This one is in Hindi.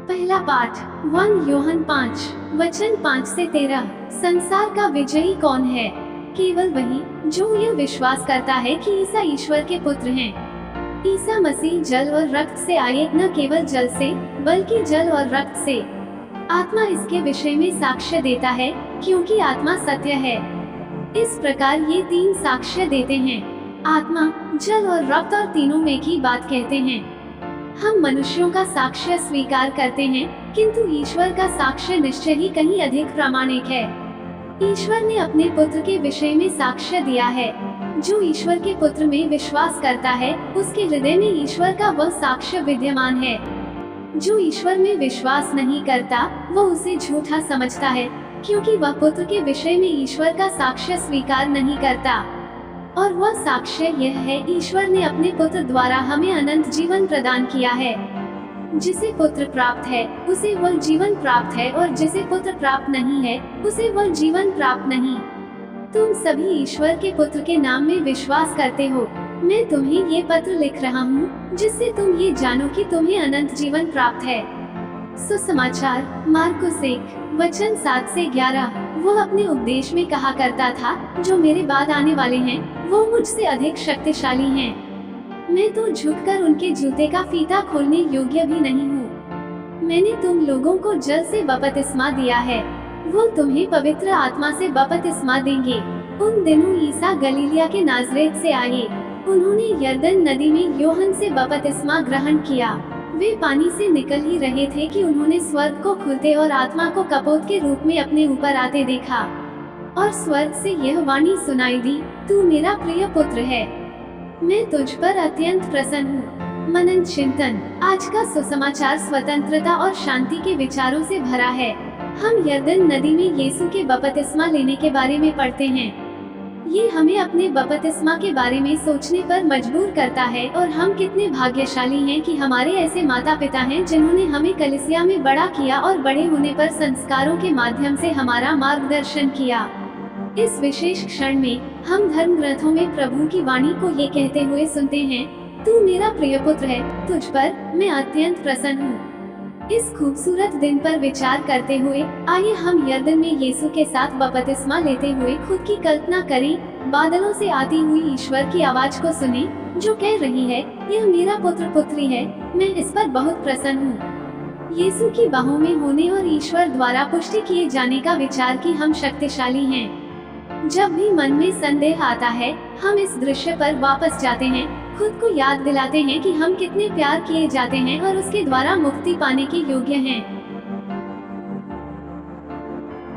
पहला पाठ 1 योहन 5 वचन 5 से 13। संसार का विजयी कौन है? केवल वही जो यह विश्वास करता है कि ईसा ईश्वर के पुत्र हैं। ईसा मसीह जल और रक्त से आए, न केवल जल से बल्कि जल और रक्त से। आत्मा इसके विषय में साक्ष्य देता है, क्योंकि आत्मा सत्य है। इस प्रकार ये तीन साक्ष्य देते हैं, आत्मा, जल और रक्त, और तीनों में एक ही बात कहते हैं। हम मनुष्यों का साक्ष्य स्वीकार करते हैं, किंतु ईश्वर का साक्ष्य निश्चय ही कहीं अधिक प्रामाणिक है। ईश्वर ने अपने पुत्र के विषय में साक्ष्य दिया है। जो ईश्वर के पुत्र में विश्वास करता है, उसके हृदय में ईश्वर का वह साक्ष्य विद्यमान है। जो ईश्वर में विश्वास नहीं करता, वह उसे झूठा समझता है, क्योंकि वह पुत्र के विषय में ईश्वर का साक्ष्य स्वीकार नहीं करता। और वह साक्ष्य यह है, ईश्वर ने अपने पुत्र द्वारा हमें अनंत जीवन प्रदान किया है। जिसे पुत्र प्राप्त है, उसे वह जीवन प्राप्त है, और जिसे पुत्र प्राप्त नहीं है, उसे वह जीवन प्राप्त नहीं। तुम सभी ईश्वर के पुत्र के नाम में विश्वास करते हो। मैं तुम्हें ये पत्र लिख रहा हूँ, जिससे तुम ये जानो कि तुम्हें अनंत जीवन प्राप्त है। सुसमाचार मार्कुस 1 वचन 7 से 11। वह अपने उपदेश में कहा करता था, जो मेरे बाद आने वाले हैं, वो मुझसे अधिक शक्तिशाली हैं। मैं तो झुककर उनके जूते का फीता खोलने योग्य भी नहीं हूँ। मैंने तुम लोगों को जल से बपतिस्मा दिया है, वो तुम्हें पवित्र आत्मा से बपतिस्मा देंगे। उन दिनों ईसा गलीलिया के नाजरेत से आए। उन्होंने यरदन नदी में योहन से बपतिस्मा ग्रहण किया। वे पानी से निकल ही रहे थे कि उन्होंने स्वर्ग को खुलते और आत्मा को कपोत के रूप में अपने ऊपर आते देखा। और स्वर्ग से यह वाणी सुनाई दी, तू मेरा प्रिय पुत्र है, मैं तुझ पर अत्यंत प्रसन्न हूँ। मनन चिंतन। आज का सुसमाचार स्वतंत्रता और शांति के विचारों से भरा है। हम यरदन नदी में यीशु के बपतिस्मा लेने के बारे में पढ़ते हैं। ये हमें अपने बपतिस्मा के बारे में सोचने पर मजबूर करता है, और हम कितने भाग्यशाली हैं कि हमारे ऐसे माता पिता हैं जिन्होंने हमें कलीसिया में बड़ा किया और बड़े होने पर संस्कारों के माध्यम से हमारा मार्गदर्शन किया। इस विशेष क्षण में हम धर्म ग्रंथों में प्रभु की वाणी को ये कहते हुए सुनते हैं, तू मेरा प्रिय पुत्र है, तुझ पर मैं अत्यंत प्रसन्न हूँ। इस खूबसूरत दिन पर विचार करते हुए आइए हम यरदन में यीशु के साथ बपतिस्मा लेते हुए खुद की कल्पना करें। बादलों से आती हुई ईश्वर की आवाज को सुने, जो कह रही है, यह मेरा पुत्र पुत्री है, मैं इस पर बहुत प्रसन्न हूँ। यीशु की बाहों में होने और ईश्वर द्वारा पुष्टि किए जाने का विचार कि हम शक्तिशाली हैं। जब भी मन में संदेह आता है, हम इस दृश्य पर वापस जाते हैं, खुद को याद दिलाते हैं कि हम कितने प्यार किए जाते हैं और उसके द्वारा मुक्ति पाने के योग्य हैं।